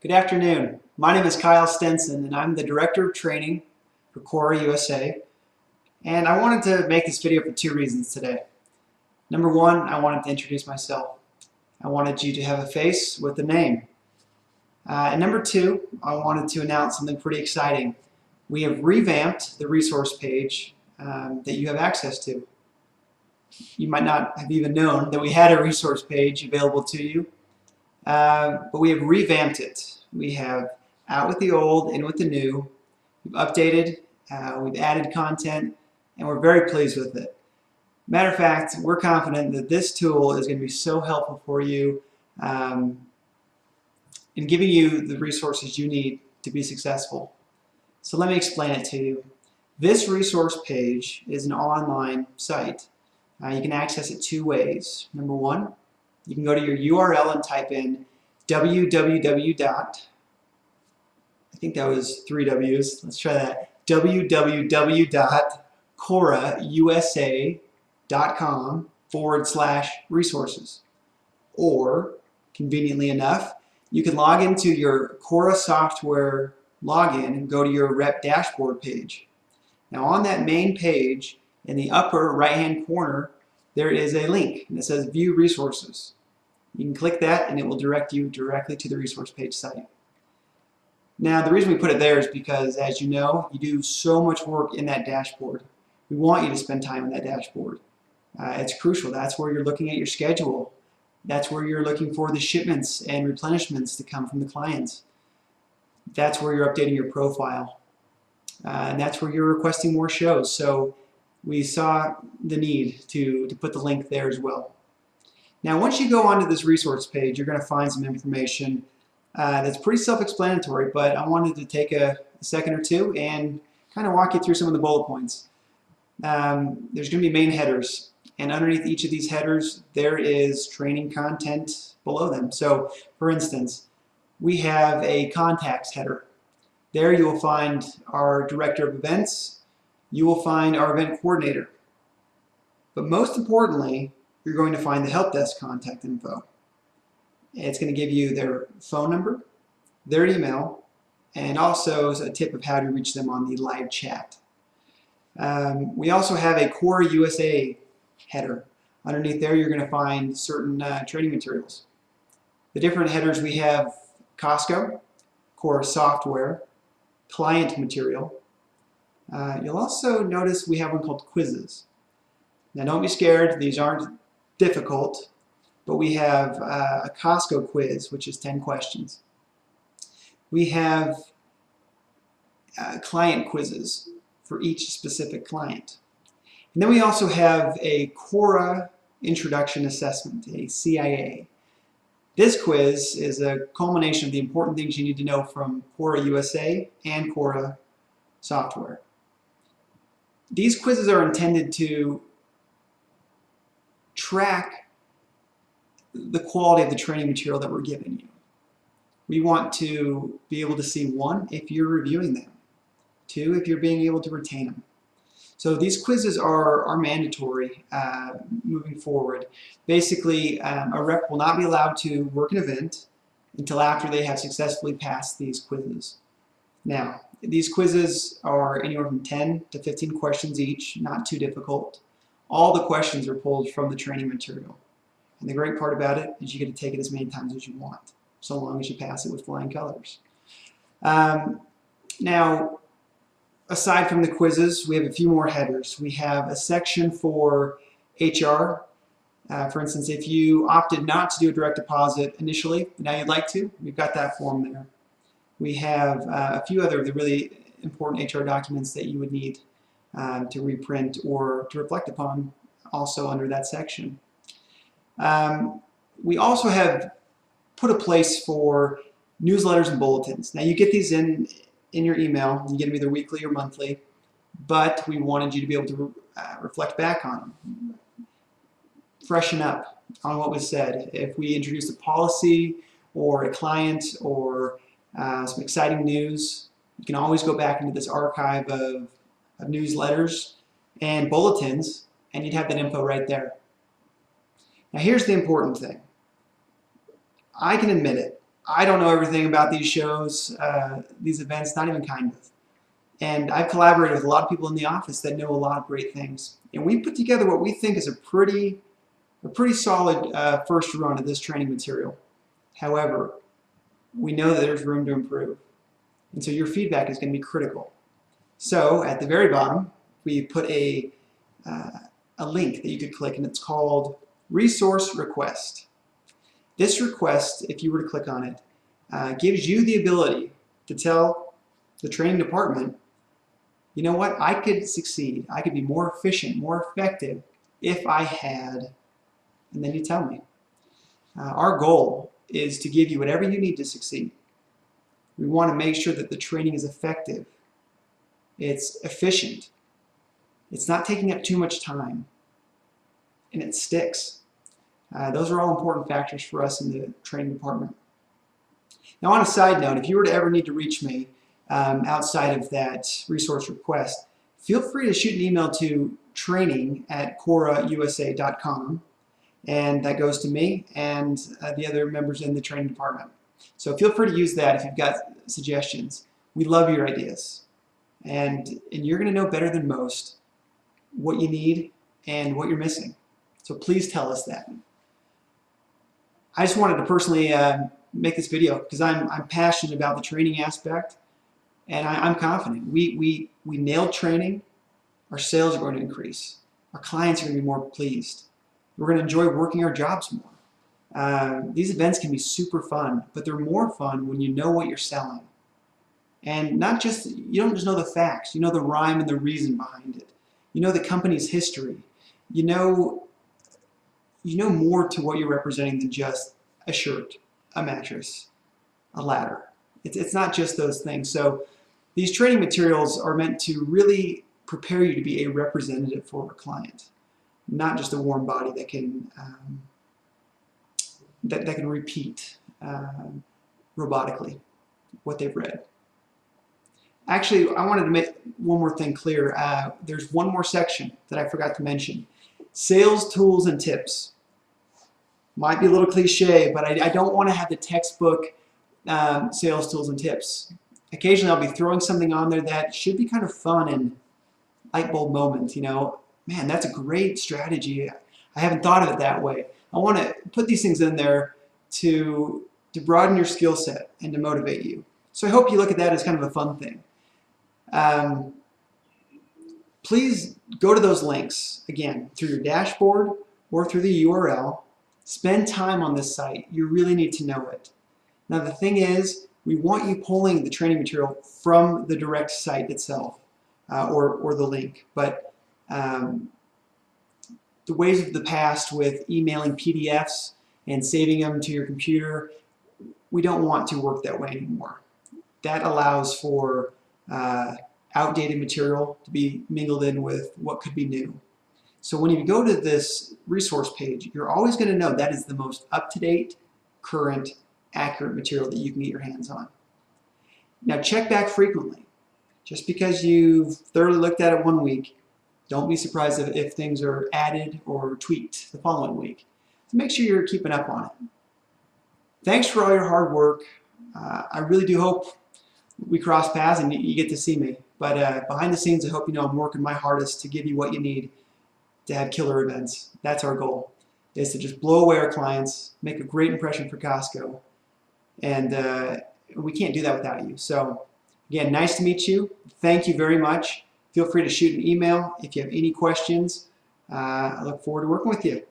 Good afternoon. My name is Kyle Stenson, and I'm the Director of Training for CORA USA. And I wanted to make this video for two reasons today. Number one, I wanted to introduce myself. I wanted you to have a face with a name. And number two, I wanted to announce something pretty exciting. We have revamped the resource page that you have access to. You might not have even known that we had a resource page available to you. But we have revamped it. We have out with the old, in with the new. We've updated, we've added content, and we're very pleased with it. Matter of fact, we're confident that this tool is going to be so helpful for you in giving you the resources you need to be successful. So let me explain it to you. This resource page is an online site. You can access it two ways. Number one, you can go to your URL and type in I think that was three W's. Let's try that. www.corausa.com/resources. Or, conveniently enough, you can log into your CORA software login and go to your rep dashboard page. Now on that main page, in the upper right-hand corner, there is a link and it says View Resources. You can click that and it will direct you directly to the resource page site. Now the reason we put it there is because, as you know, you do so much work in that dashboard. We want you to spend time in that dashboard. It's crucial. That's where you're looking at your schedule. That's where you're looking for the shipments and replenishments to come from the clients. That's where you're updating your profile. And that's where you're requesting more shows. So we saw the need to put the link there as well. Now once you go onto this resource page, you're going to find some information that's pretty self-explanatory, but I wanted to take a second or two and kind of walk you through some of the bullet points. There's going to be main headers, and underneath each of these headers there is training content below them. So for instance, we have a contacts header. There you will find our director of events, you will find our event coordinator, but most importantly, you're going to find the help desk contact info. It's going to give you their phone number, their email, and also a tip of how to reach them on the live chat. We also have a CORA USA header. Underneath there you're going to find certain training materials. The different headers we have: Costco, CORA software, client material. You'll also notice we have one called quizzes. Now don't be scared, these aren't difficult, but we have a Costco quiz, which is 10 questions. We have client quizzes for each specific client. And then we also have a CORA Introduction Assessment, a CIA. This quiz is a culmination of the important things you need to know from CORA USA and CORA software. These quizzes are intended to track the quality of the training material that we're giving you. We want to be able to see, one, if you're reviewing them, two, if you're being able to retain them. So these quizzes are mandatory moving forward. Basically, a rep will not be allowed to work an event until after they have successfully passed these quizzes. Now, these quizzes are anywhere from 10 to 15 questions each, not too difficult. All the questions are pulled from the training material. And the great part about it is you get to take it as many times as you want, so long as you pass it with flying colors. Now, aside from the quizzes, we have a few more headers. We have a section for HR. For instance, if you opted not to do a direct deposit initially, now you'd like to, we've got that form there. We have a few other really important HR documents that you would need to reprint or to reflect upon, also under that section. We also have put a place for newsletters and bulletins. Now you get these in your email, you get them either weekly or monthly, but we wanted you to be able to reflect back on them. Freshen up on what was said. If we introduced a policy or a client or some exciting news, you can always go back into this archive of newsletters and bulletins, and you'd have that info right there. Now here's the important thing. I can admit it. I don't know everything about these shows, these events, not even kind of. And I've collaborated with a lot of people in the office that know a lot of great things. And we put together what we think is a pretty solid first run of this training material. However, we know that there's room to improve. And so your feedback is going to be critical. So at the very bottom, we put a link that you could click, and it's called Resource Request. This request, if you were to click on it, gives you the ability to tell the training department, you know what, I could succeed, I could be more efficient, more effective if I had, and then you tell me. Our goal is to give you whatever you need to succeed. We want to make sure that the training is effective, it's efficient, it's not taking up too much time, and it sticks. Those are all important factors for us in the training department. Now, on a side note, if you were to ever need to reach me outside of that resource request, feel free to shoot an email to training@corausa.com, and that goes to me and the other members in the training department. So feel free to use that if you've got suggestions. We love your ideas, and you're going to know better than most what you need and what you're missing. So please tell us that. I just wanted to personally make this video because I'm passionate about the training aspect, and I'm confident. We nailed training, our sales are going to increase, our clients are going to be more pleased, we're going to enjoy working our jobs more. These events can be super fun, but they're more fun when you know what you're selling. And not just, you don't just know the facts, you know the rhyme and the reason behind it. You know the company's history. You know more to what you're representing than just a shirt, a mattress, a ladder. It's not just those things. So these training materials are meant to really prepare you to be a representative for a client, not just a warm body that can that can repeat robotically what they've read. Actually, I wanted to make one more thing clear. There's one more section that I forgot to mention. Sales tools and tips. Might be a little cliche, but I don't want to have the textbook sales tools and tips. Occasionally I'll be throwing something on there that should be kind of fun and light bulb moment, you know. Man, that's a great strategy. I haven't thought of it that way. I want to put these things in there to broaden your skill set and to motivate you. So I hope you look at that as kind of a fun thing. Please go to those links, again, through your dashboard or through the URL. Spend time on this site. You really need to know it. Now the thing is, we want you pulling the training material from the direct site itself or the link. But the ways of the past with emailing PDFs and saving them to your computer, we don't want to work that way anymore. That allows for outdated material to be mingled in with what could be new. So when you go to this resource page, you're always going to know that is the most up-to-date, current, accurate material that you can get your hands on. Now check back frequently. Just because you've thoroughly looked at it one week, don't be surprised if things are added or tweaked the following week. So make sure you're keeping up on it. Thanks for all your hard work. I really do hope we cross paths and you get to see me. But behind the scenes, I hope you know I'm working my hardest to give you what you need to have killer events. That's our goal, is to just blow away our clients, make a great impression for Costco. And we can't do that without you. So again, nice to meet you. Thank you very much. Feel free to shoot an email if you have any questions. I look forward to working with you.